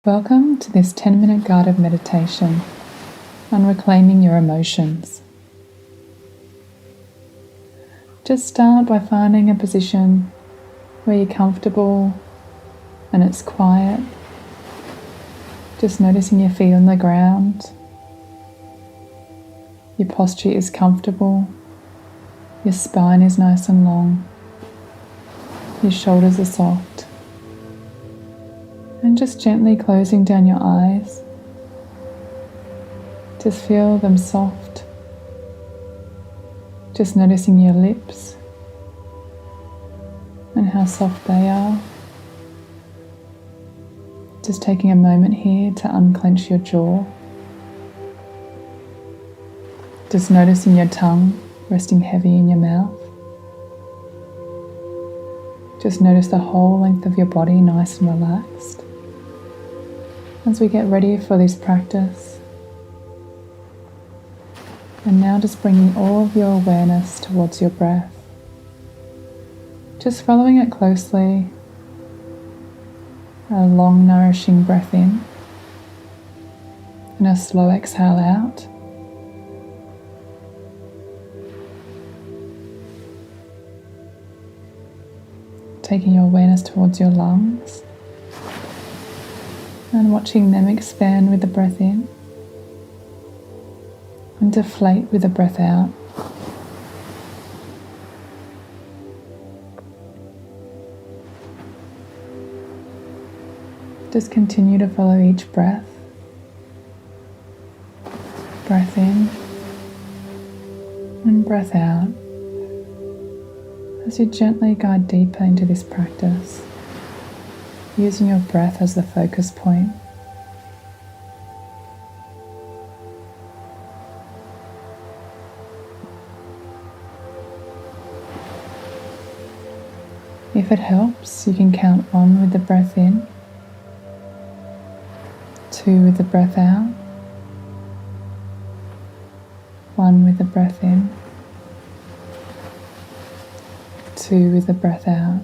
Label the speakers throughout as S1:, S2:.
S1: Welcome to this 10-minute guided meditation on reclaiming your emotions. Just start by finding a position where you're comfortable and it's quiet. Just noticing your feet on the ground. Your posture is comfortable. Your spine is nice and long. Your shoulders are soft. And just gently closing down your eyes. Just feel them soft. Just noticing your lips and how soft they are. Just taking a moment here to unclench your jaw. Just noticing your tongue resting heavy in your mouth. Just notice the whole length of your body nice and relaxed. As we get ready for this practice. And now just bringing all of your awareness towards your breath. Just following it closely. A long nourishing breath in. And a slow exhale out. Taking your awareness towards your lungs. And watching them expand with the breath in and deflate with the breath out. Just continue to follow each breath. Breath in and breath out as you gently guide deeper into this practice. Using your breath as the focus point. If it helps, you can count 1 with the breath in, 2 with the breath out, 1 with the breath in, 2 with the breath out.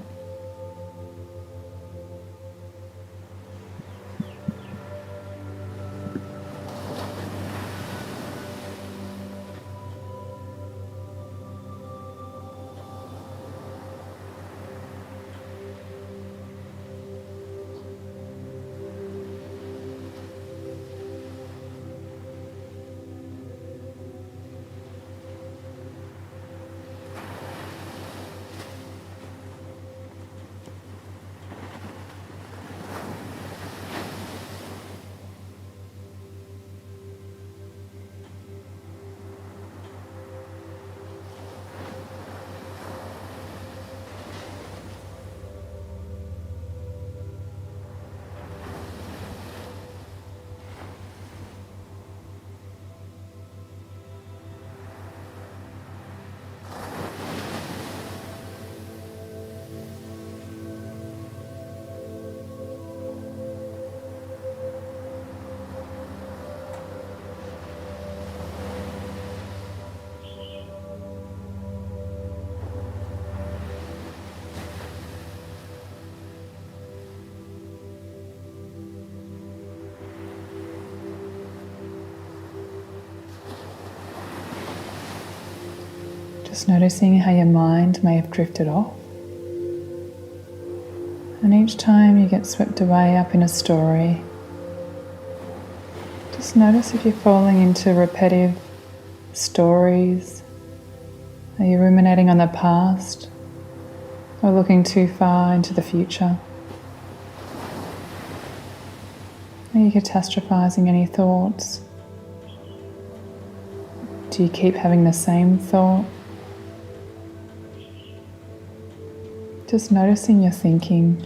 S1: Just noticing how your mind may have drifted off. And each time you get swept away up in a story, just notice if you're falling into repetitive stories. Are you ruminating on the past or looking too far into the future? Are you catastrophizing any thoughts? Do you keep having the same thought? Just noticing your thinking.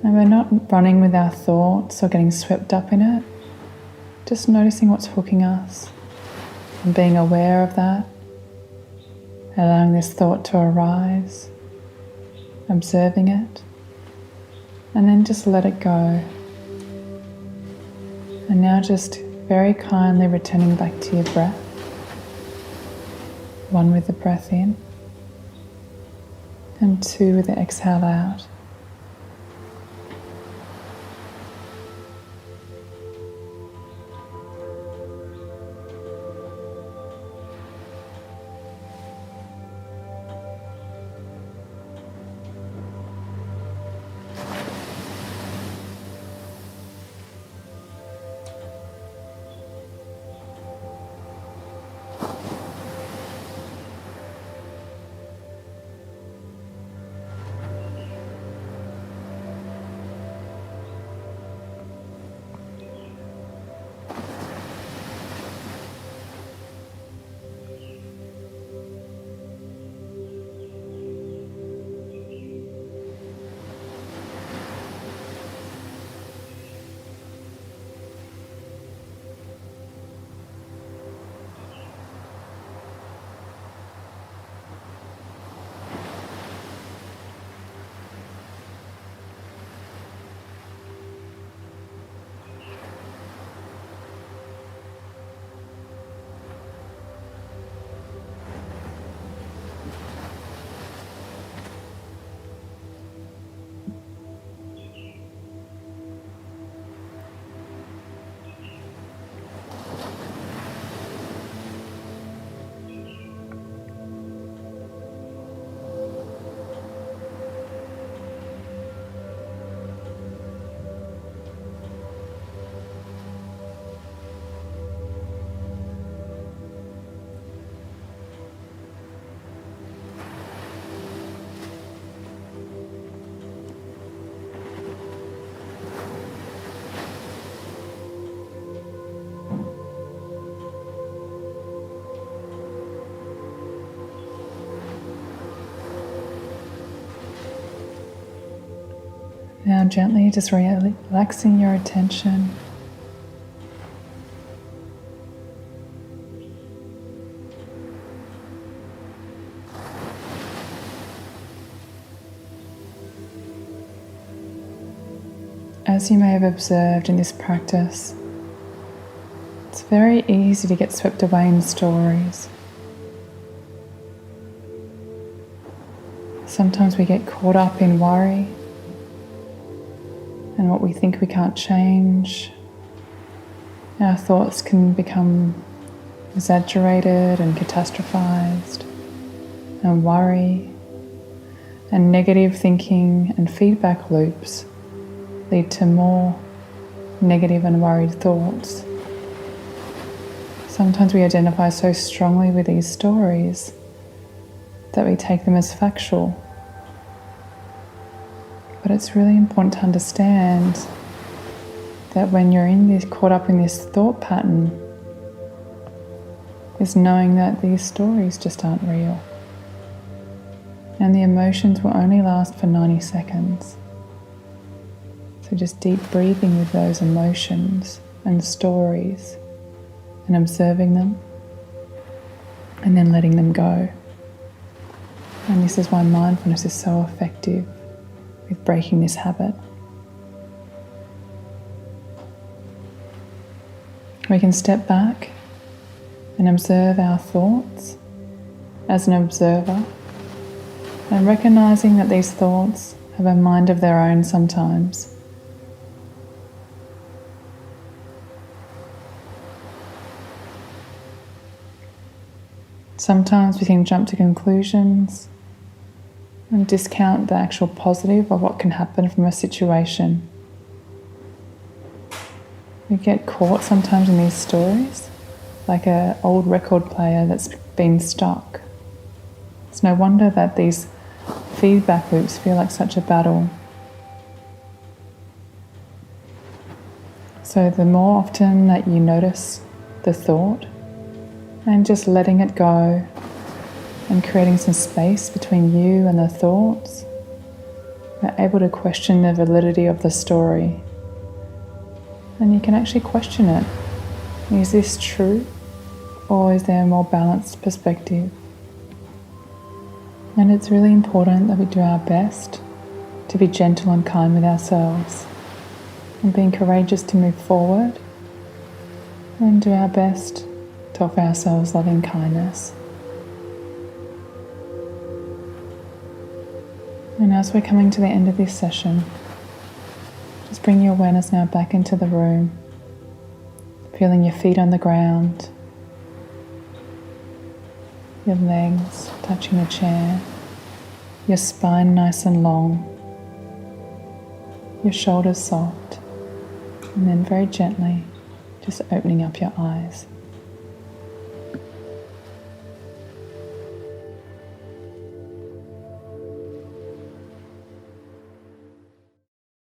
S1: And we're not running with our thoughts or getting swept up in it. Just noticing what's hooking us and being aware of that. Allowing this thought to arise, observing it, and then just let it go. And now just very kindly returning back to your breath. 1 with the breath in and 2 with the exhale out. Now gently just relaxing your attention. As you may have observed in this practice, it's very easy to get swept away in stories. Sometimes we get caught up in worry and what we think we can't change. Our thoughts can become exaggerated and catastrophized, and worry and negative thinking and feedback loops lead to more negative and worried thoughts. Sometimes we identify so strongly with these stories that we take them as factual. But it's really important to understand that when you're caught up in this thought pattern, is knowing that these stories just aren't real. And the emotions will only last for 90 seconds. So just deep breathing with those emotions and stories and observing them and then letting them go. And this is why mindfulness is so effective with breaking this habit. We can step back and observe our thoughts as an observer, and recognizing that these thoughts have a mind of their own sometimes. Sometimes we can jump to conclusions and discount the actual positive of what can happen from a situation. We get caught sometimes in these stories, like an old record player that's been stuck. It's no wonder that these feedback loops feel like such a battle. So the more often that you notice the thought and just letting it go, and creating some space between you and the thoughts, you're able to question the validity of the story. And you can actually question it. Is this true? Or is there a more balanced perspective? And it's really important that we do our best to be gentle and kind with ourselves, and being courageous to move forward and do our best to offer ourselves loving kindness. And as we're coming to the end of this session, just bring your awareness now back into the room, feeling your feet on the ground, your legs touching the chair, your spine nice and long, your shoulders soft, and then very gently just opening up your eyes.